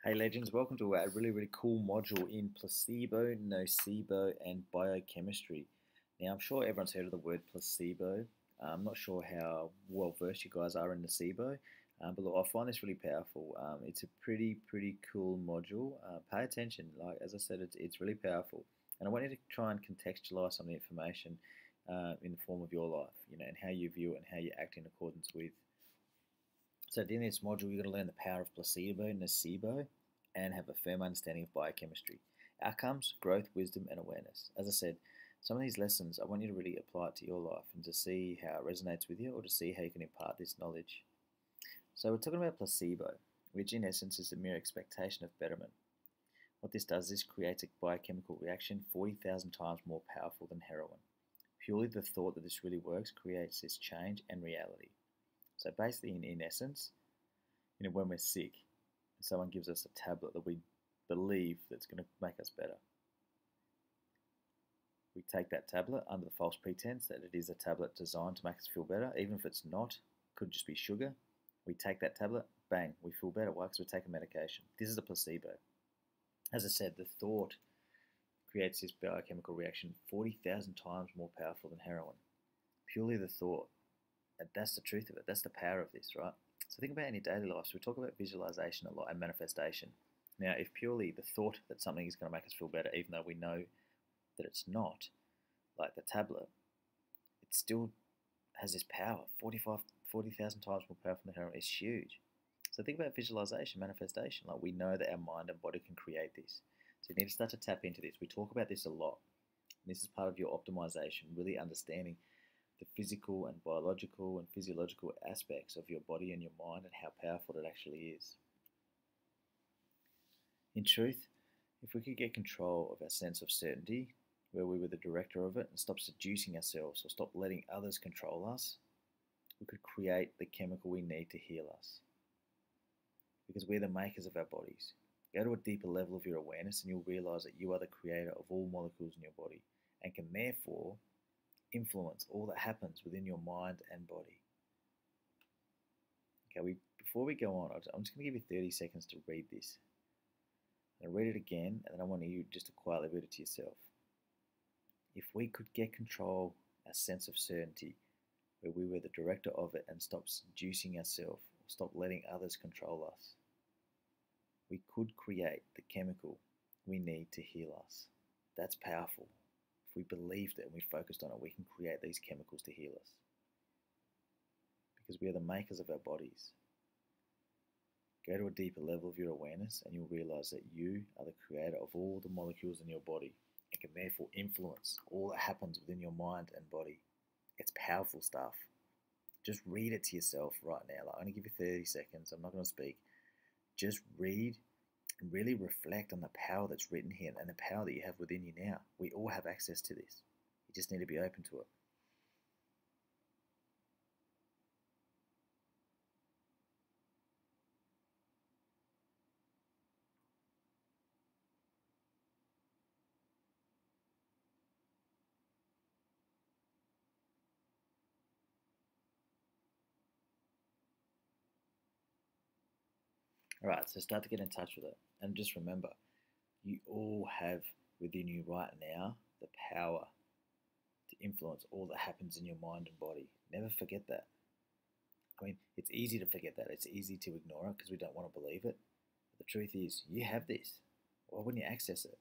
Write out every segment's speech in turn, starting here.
Hey legends, welcome to a really cool module in placebo, nocebo, and biochemistry. Now I'm sure everyone's heard of the word placebo. I'm not sure how well versed you guys are in nocebo, but look, I find this really powerful. It's a pretty cool module. Pay attention, like as I said, it's really powerful, and I want you to try and contextualize some of the information in the form of your life, and how you view it and how you act in accordance with. So in this module, you're going to learn the power of placebo, nocebo, and have a firm understanding of biochemistry. Outcomes, growth, wisdom, and awareness. As I said, some of these lessons, I want you to really apply it to your life and to see how it resonates with you or to see how you can impart this knowledge. So we're talking about placebo, which in essence is the mere expectation of betterment. What this does is creates a biochemical reaction 40,000 times more powerful than heroin. Purely the thought that this really works creates this change and reality. So basically, in essence, when we're sick, and someone gives us a tablet that we believe that's going to make us better, we take that tablet under the false pretense that it is a tablet designed to make us feel better, even if it's not. Could just be sugar. We take that tablet, bang, we feel better. Why? Because we're taking medication. This is a placebo. As I said, the thought creates this biochemical reaction 40,000 times more powerful than heroin. Purely the thought. And that's the truth of it. That's the power of this, right? So think about any daily life. So we talk about visualization a lot and manifestation. Now, if purely the thought that something is going to make us feel better, even though we know that it's not, like the tablet, it still has this power, 40,000 times more powerful than heroin. It's huge. So think about visualization, manifestation. Like we know that our mind and body can create this. So you need to start to tap into this. We talk about this a lot. And this is part of your optimization, really understanding the physical and biological and physiological aspects of your body and your mind and how powerful it actually is. In truth, if we could get control of our sense of certainty, where we were the director of it, and stop seducing ourselves or stop letting others control us, we could create the chemical we need to heal us. Because we're the makers of our bodies. Go to a deeper level of your awareness and you'll realize that you are the creator of all molecules in your body and can therefore influence all that happens within your mind and body. Okay, before we go on, I'm just going to give you 30 seconds to read this. I'm going to read it again, and then I want you just to quietly read it to yourself. If we could get control, our sense of certainty, where we were the director of it and stop seducing ourselves, or stop letting others control us, we could create the chemical we need to heal us. That's powerful. If we believed it and we focused on it, we can create these chemicals to heal us. Because we are the makers of our bodies. Go to a deeper level of your awareness and you'll realize that you are the creator of all the molecules in your body and can therefore influence all that happens within your mind and body. It's powerful stuff. Just read it to yourself right now. I'm going to give you 30 seconds. I'm not going to speak. Just read and really reflect on the power that's written here and the power that you have within you now. We all have access to this. You just need to be open to it. Alright, so start to get in touch with it. And just remember, you all have within you right now the power to influence all that happens in your mind and body. Never forget that. I mean, it's easy to forget that. It's easy to ignore it because we don't want to believe it. But the truth is, you have this. Why wouldn't you access it?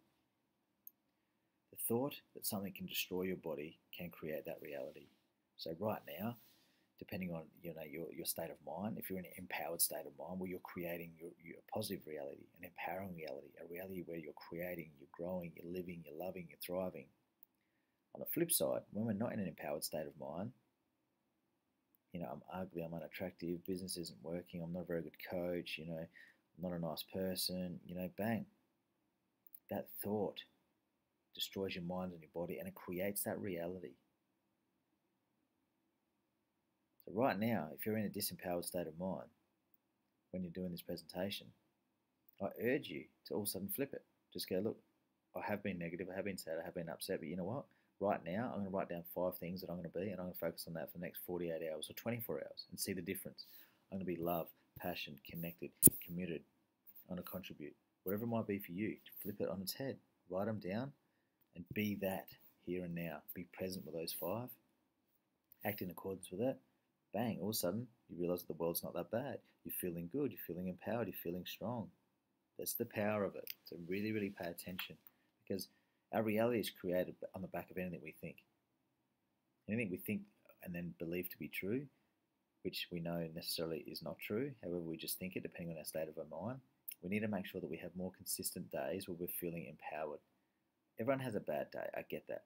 The thought that something can destroy your body can create that reality. So right now, depending on your state of mind, if you're in an empowered state of mind where you're creating your positive reality, an empowering reality, a reality where you're creating, you're growing, you're living, you're loving, you're thriving. On the flip side, when we're not in an empowered state of mind, I'm ugly, I'm unattractive, business isn't working, I'm not a very good coach, I'm not a nice person, bang. That thought destroys your mind and your body and it creates that reality. So right now, if you're in a disempowered state of mind, when you're doing this presentation, I urge you to all of a sudden flip it. Just go, look, I have been negative, I have been sad, I have been upset, but you know what? Right now, I'm going to write down 5 things that I'm going to be, and I'm going to focus on that for the next 48 hours or 24 hours and see the difference. I'm going to be love, passion, connected, committed. trying to contribute. Whatever it might be for you, flip it on its head, write them down, and be that here and now. Be present with those 5, act in accordance with it. Bang, all of a sudden, you realise that the world's not that bad. You're feeling good, you're feeling empowered, you're feeling strong. That's the power of it. So really, really pay attention, because our reality is created on the back of anything we think. Anything we think and then believe to be true, which we know necessarily is not true, however we just think it depending on our state of our mind. We need to make sure that we have more consistent days where we're feeling empowered. Everyone has a bad day, I get that.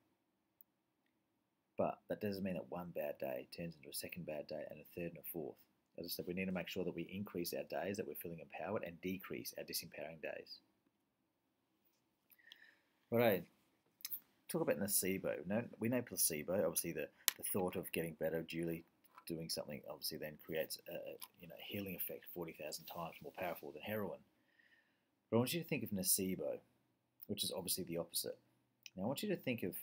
But that doesn't mean that one bad day turns into a second bad day and a third and a fourth. As I said, we need to make sure that we increase our days that we're feeling empowered and decrease our disempowering days. Right, talk about nocebo. We know placebo, obviously the thought of getting better, duly doing something, obviously then creates a healing effect 40,000 times more powerful than heroin. But I want you to think of nocebo, which is obviously the opposite. Now I want you to think of,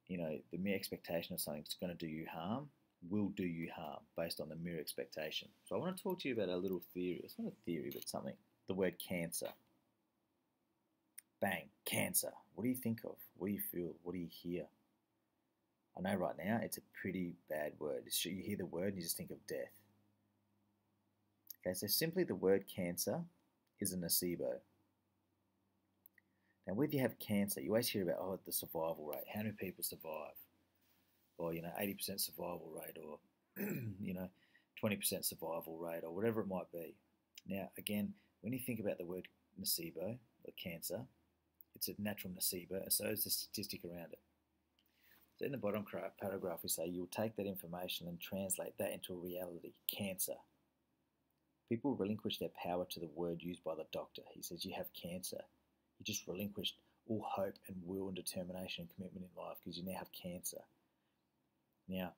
the mere expectation of something's going to do you harm will do you harm based on the mere expectation. So I want to talk to you about a little theory. It's not a theory, but something. The word cancer. Bang, cancer. What do you think of? What do you feel? What do you hear? I know right now it's a pretty bad word. You hear the word and you just think of death. Okay, so simply the word cancer is a nocebo. Now, whether you have cancer, you always hear about, the survival rate. How many people survive? Or, 80% survival rate, or, 20% survival rate, or whatever it might be. Now, again, when you think about the word nocebo, or cancer, it's a natural nocebo, and so is the statistic around it. So in the bottom paragraph, we say you'll take that information and translate that into a reality, cancer. People relinquish their power to the word used by the doctor. He says, you have cancer. You just relinquished all hope and will and determination and commitment in life because you now have cancer. Now,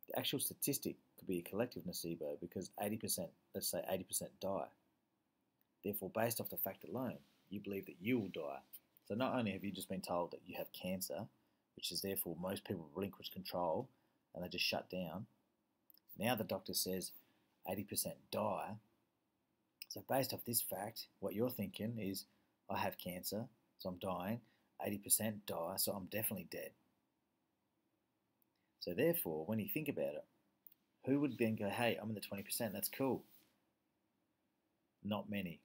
the actual statistic could be a collective nocebo because 80%, let's say 80% die. Therefore, based off the fact alone, you believe that you will die. So not only have you just been told that you have cancer, which is therefore most people relinquish control and they just shut down, now the doctor says 80% die. So based off this fact, what you're thinking is, I have cancer, so I'm dying. 80% die, so I'm definitely dead. So therefore, when you think about it, who would then go, hey, I'm in the 20%, that's cool? Not many.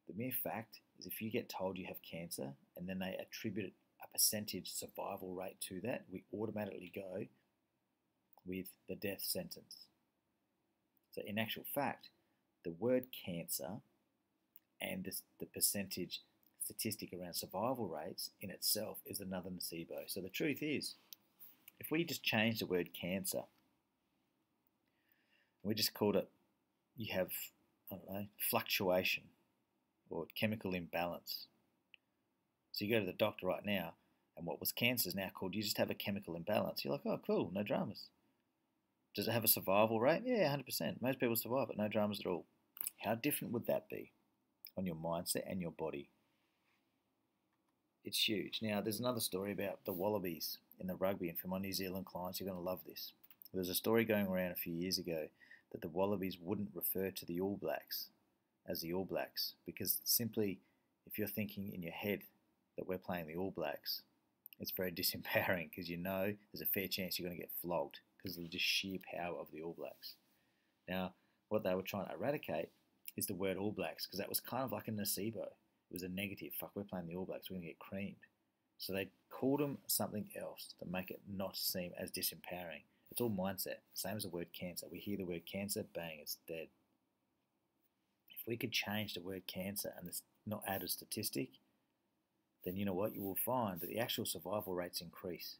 The mere fact is if you get told you have cancer and then they attribute a percentage survival rate to that, we automatically go with the death sentence. So in actual fact, the word cancer and the percentage statistic around survival rates in itself is another nocebo. So the truth is, if we just change the word cancer, we just called it, you have, fluctuation or chemical imbalance. So you go to the doctor right now, and what was cancer is now called, you just have a chemical imbalance. You're like, oh, cool, no dramas. Does it have a survival rate? Yeah, 100%. Most people survive it, no dramas at all. How different would that be on your mindset and your body? It's huge. Now, there's another story about the Wallabies in the rugby, and for my New Zealand clients, you're going to love this. There's a story going around a few years ago that the Wallabies wouldn't refer to the All Blacks as the All Blacks because simply, if you're thinking in your head that we're playing the All Blacks, it's very disempowering because you know there's a fair chance you're going to get flogged because of the just sheer power of the All Blacks. Now, what they were trying to eradicate is the word All Blacks because that was kind of like a nocebo. It was a negative. Fuck, we're playing the All Blacks. We're going to get creamed. So they called them something else to make it not seem as disempowering. It's all mindset. Same as the word cancer. We hear the word cancer, bang, it's dead. If we could change the word cancer and not add a statistic, then you know what? You will find that the actual survival rates increase.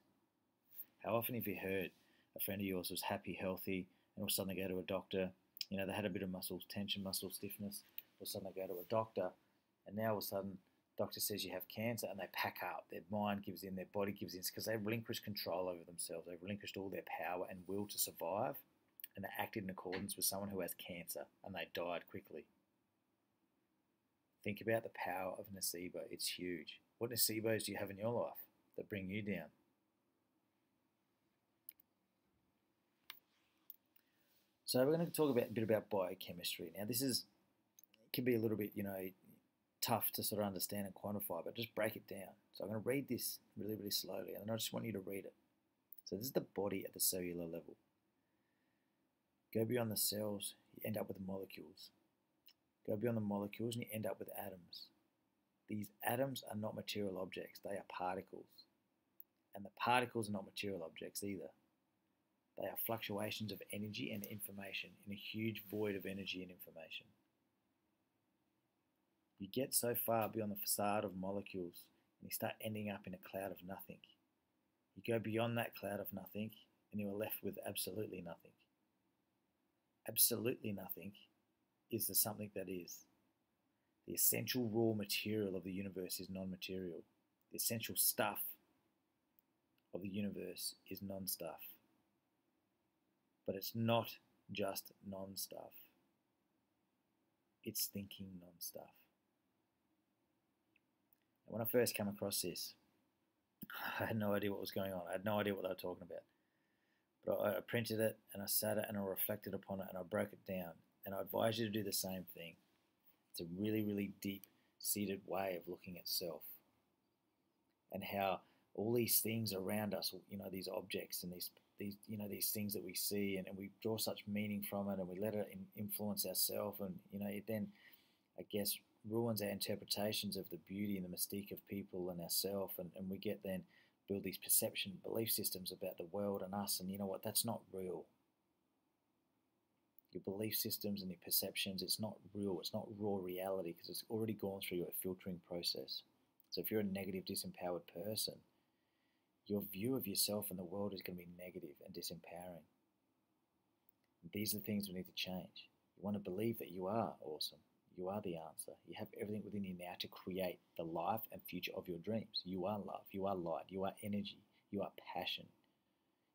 How often have you heard a friend of yours was happy, healthy, and all of a sudden they go to a doctor, they had a bit of muscle tension, muscle stiffness, all of a sudden they go to a doctor, and now all of a sudden doctor says you have cancer and they pack up. Their mind gives in, their body gives in because they've relinquished control over themselves. They've relinquished all their power and will to survive, and they acted in accordance with someone who has cancer and they died quickly. Think about the power of nocebo. It's huge. What nocebos do you have in your life that bring you down? So we're going to talk a bit about biochemistry. Now this is can be a little bit, tough to sort of understand and quantify, but just break it down. So I'm going to read this really, really slowly, and I just want you to read it. So this is the body at the cellular level. Go beyond the cells, you end up with molecules. Go beyond the molecules, and you end up with atoms. These atoms are not material objects, they are particles. And the particles are not material objects either. They are fluctuations of energy and information in a huge void of energy and information. You get so far beyond the facade of molecules and you start ending up in a cloud of nothing. You go beyond that cloud of nothing and you are left with absolutely nothing. Absolutely nothing is the something that is. The essential raw material of the universe is non-material. The essential stuff of the universe is non-stuff. But it's not just non-stuff. It's thinking non-stuff. And when I first came across this, I had no idea what was going on. I had no idea what they were talking about. But I printed it and I sat it and I reflected upon it and I broke it down. And I advise you to do the same thing. It's a really, really deep-seated way of looking at self. And how all these things around us, these objects and these things that we see, and we draw such meaning from it, and we let it influence ourselves, and it then, I guess, ruins our interpretations of the beauty and the mystique of people and ourselves, and we get then build these perception belief systems about the world and us, and you know what, that's not real. Your belief systems and your perceptions, it's not real, it's not raw reality, because it's already gone through your filtering process. So if you're a negative, disempowered person, your view of yourself and the world is going to be negative and disempowering. And these are the things we need to change. You want to believe that you are awesome. You are the answer. You have everything within you now to create the life and future of your dreams. You are love. You are light. You are energy. You are passion.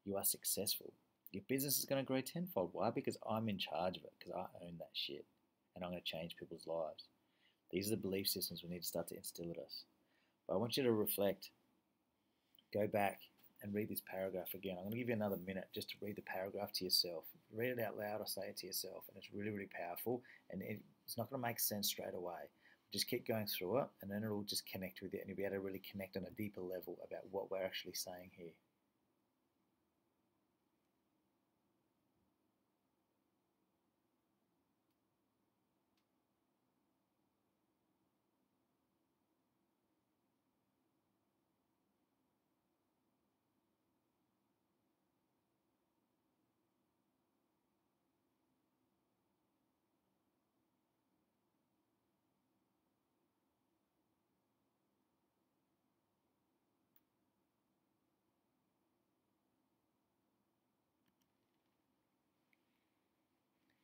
You are successful. Your business is going to grow tenfold. Why? Because I'm in charge of it. Because I own that shit. And I'm going to change people's lives. These are the belief systems we need to start to instill at us. But I want you to reflect. Go back and read this paragraph again. I'm going to give you another minute just to read the paragraph to yourself. Read it out loud or say it to yourself, and it's really, really powerful, and it's not going to make sense straight away. Just keep going through it, and then it'll just connect with it, and you'll be able to really connect on a deeper level about what we're actually saying here.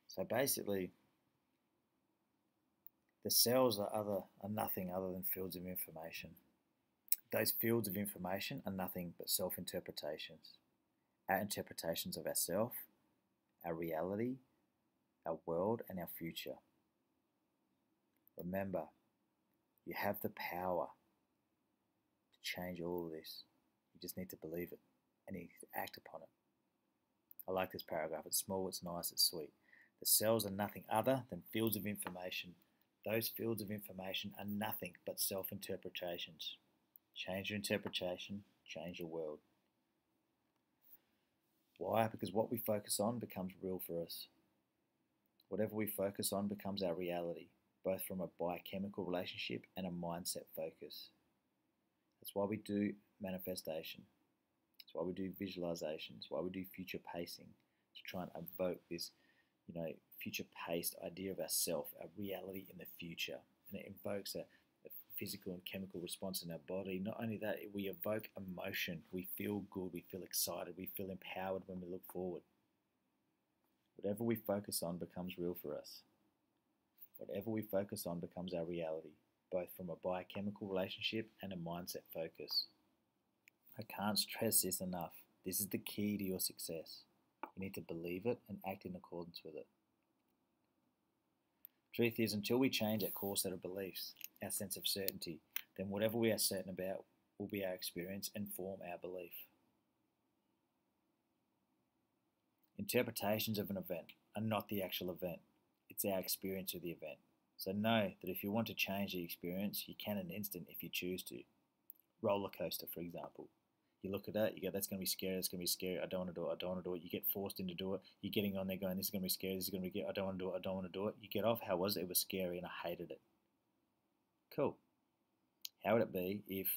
So basically, the cells are nothing other than fields of information. Those fields of information are nothing but self-interpretations. Our interpretations of ourself, our reality, our world, and our future. Remember, you have the power to change all of this. You just need to believe it and you need to act upon it. I like this paragraph. It's small, it's nice, it's sweet. The cells are nothing other than fields of information. Those fields of information are nothing but self-interpretations. Change your interpretation, change your world. Why? Because what we focus on becomes real for us. Whatever we focus on becomes our reality, both from a biochemical relationship and a mindset focus. That's why we do manifestation. That's why we do visualization. That's why we do future pacing, to try and evoke this, future-paced idea of ourself, our reality in the future. And it invokes a physical and chemical response in our body. Not only that, we evoke emotion. We feel good, we feel excited, we feel empowered when we look forward. Whatever we focus on becomes real for us. Whatever we focus on becomes our reality, both from a biochemical relationship and a mindset focus. I can't stress this enough. This is the key to your success. You need to believe it and act in accordance with it. Truth is, until we change our core set of beliefs, our sense of certainty, then whatever we are certain about will be our experience and form our belief. Interpretations of an event are not the actual event. It's our experience of the event. So know that if you want to change the experience, you can in an instant if you choose to. Roller coaster, for example. You look at that, you go, that's going to be scary, that's going to be scary, I don't want to do it, I don't want to do it. You get forced into do it. You're getting on there going, this is going to be scary, this is going to be, I don't want to do it, I don't want to do it. You get off, how was it? It was scary and I hated it. Cool. How would it be if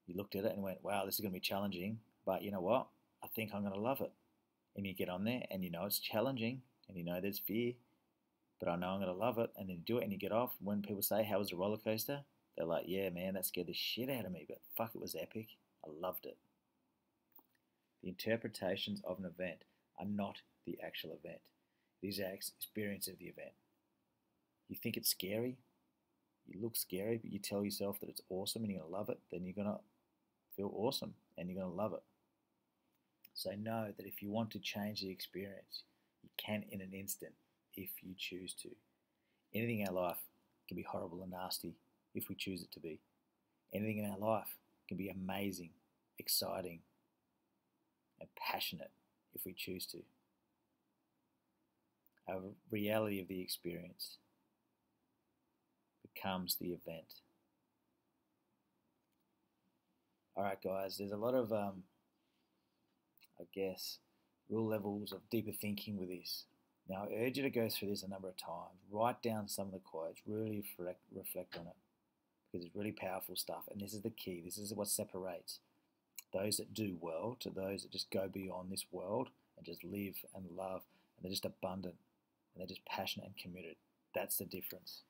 you looked at it and went, wow, this is going to be challenging, but you know what? I think I'm going to love it. And you get on there and you know it's challenging and you know there's fear, but I know I'm going to love it. And then you do it and you get off. When people say, how was the roller coaster? They're like, yeah, man, that scared the shit out of me, but fuck, it was epic. I loved it. The interpretations of an event are not the actual event. It is our experience of the event. You think it's scary, you look scary, but you tell yourself that it's awesome and you're going to love it, then you're going to feel awesome and you're going to love it. So know that if you want to change the experience, you can in an instant if you choose to. Anything in our life can be horrible and nasty if we choose it to be. Anything in our life can be amazing, exciting, and passionate if we choose to. Our reality of the experience becomes the event. Alright guys, there's a lot of, real levels of deeper thinking with this. Now I urge you to go through this a number of times. Write down some of the quotes, really reflect on it. Because it's really powerful stuff, and this is the key. This is what separates those that do well to those that just go beyond this world and just live and love, and they're just abundant and they're just passionate and committed. That's the difference.